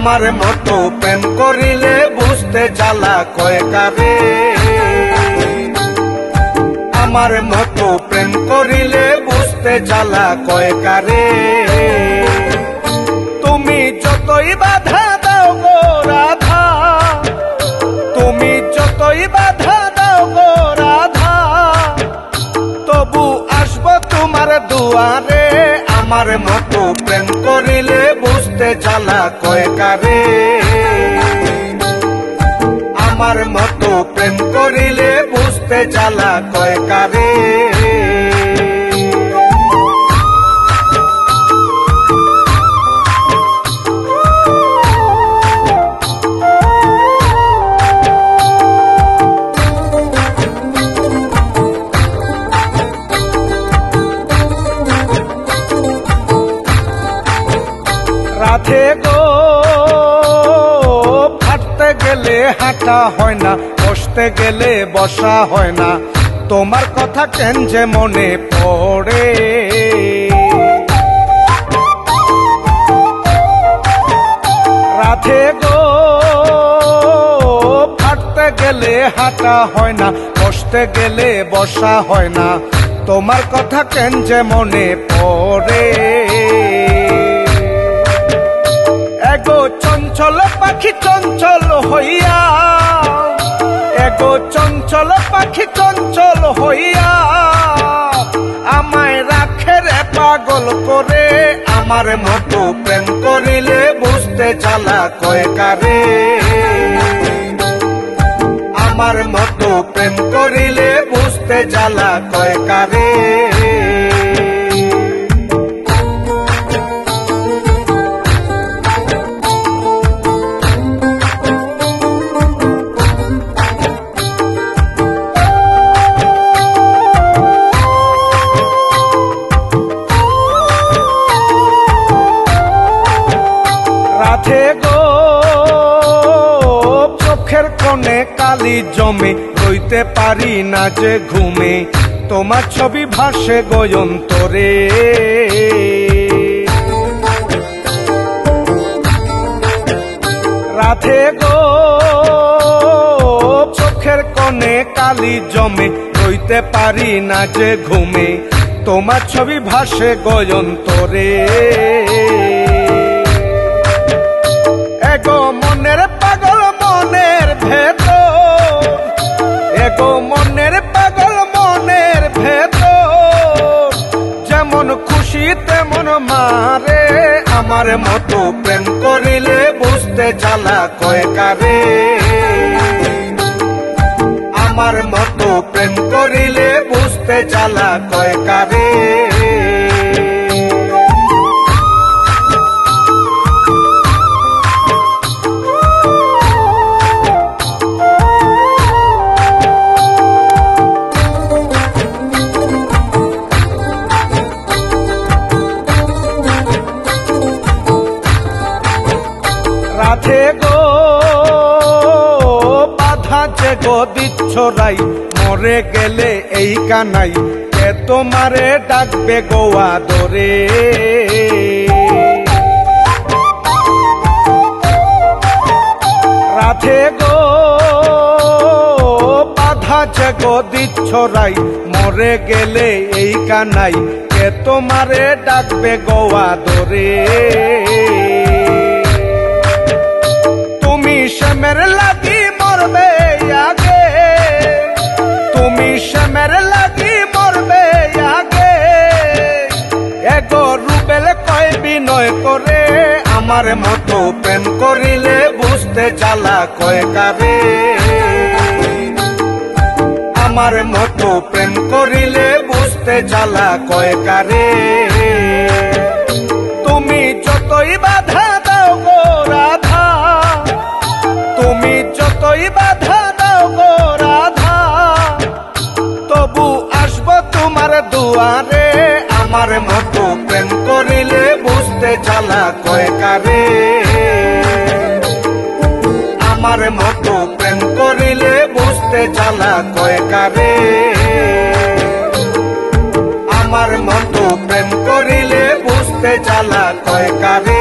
আমার মতো প্রেম করিলে বুঝতে জ্বালা কয় কারে। আমার মতো প্রেম করিলে বুঝতে জ্বালা কয় কারে। তুমি যতই বাধা দাও গো রাধা, তুমি যতই বাধা দাও গো রাধা, তবু আসবো তোমার দুয়ারে। আমার মতো প্রেম করিলে বুঝতে জ্বালা কয় কারে। আমার মতো প্রেম করিলে বুঝতে জ্বালা কয় কারে। রাধে গো হাঁটতে গেলে হাঁটা হয় না, বসতে গেলে বসা হয় না, তোমার কথা কেন যে মনে পড়ে। রাধে গো হাঁটতে গেলে হাঁটা হয় না, বসতে গেলে বসা হয় না, তোমার কথা কেন যে মনে পড়ে। এগো চঞ্চল পাখি চঞ্চল হইয়া, এগো চঞ্চল পাখি চঞ্চল হইয়া, আমায় রাখে রে পাগল করে। আমার মতো প্রেম করিলে বুঝতে জ্বালা কয় কারে। আমার মতো প্রেম করিলে বুঝতে জ্বালা কয় কারে। রাধে গো চোখের কোণে কালি জমে, রইতে পারি না যে ঘুমে, তোমার ছবি ভাসে গয়ন্তরে। রাধে গো চোখের কোণে কালি জমে, রইতে পারি না যে ঘুমে, তোমার ছবি ভাসে গয়ন্তরে। এগো মনের পাগল মনের ভেতর, এগো মনের পাগল মনের ভেতর, যেমন খুশি তেমন মারে। আমার মতো প্রেম করিলে বুঝতে জ্বালা কয় কারে। আমার মতো প্রেম করিলে বুঝতে জ্বালা কয় কারে। রাধে গো বাধা যে গো দিচ্ছ রাই, মরে গেলে এই কানাই, কে তোমারে ডাকবে গো আদরে। রাধে গো বাধা যে গো দিচ্ছ রাই, মরে গেলে এই কানাই, কে তোমারে ডাকবে গো আদরে। তুমি শ্যামের লাগি মরবে আগে, তুমি শ্যামের লাগি মরবে আগে, এগো রুবেল কয় বিনয় করে। আমার মতো প্রেম করিলে বুঝতে জ্বালা কয় কারে। আমার মতো প্রেম করিলে বুঝতে জ্বালা কয় কারে। তুমি যতই বাধা দাও গো রাধা, তুমি যতই বাধা দাও গো রাধা, তবু আসবো তোমার দুয়ারে। আমার মতো প্রেম করিলে বুঝতে জ্বালা কয় কারে। আমার মতো প্রেম করিলে বুঝতে জ্বালা কয় কারে। আমার মতো প্রেম করিলে বুঝতে জ্বালা কয় কারে।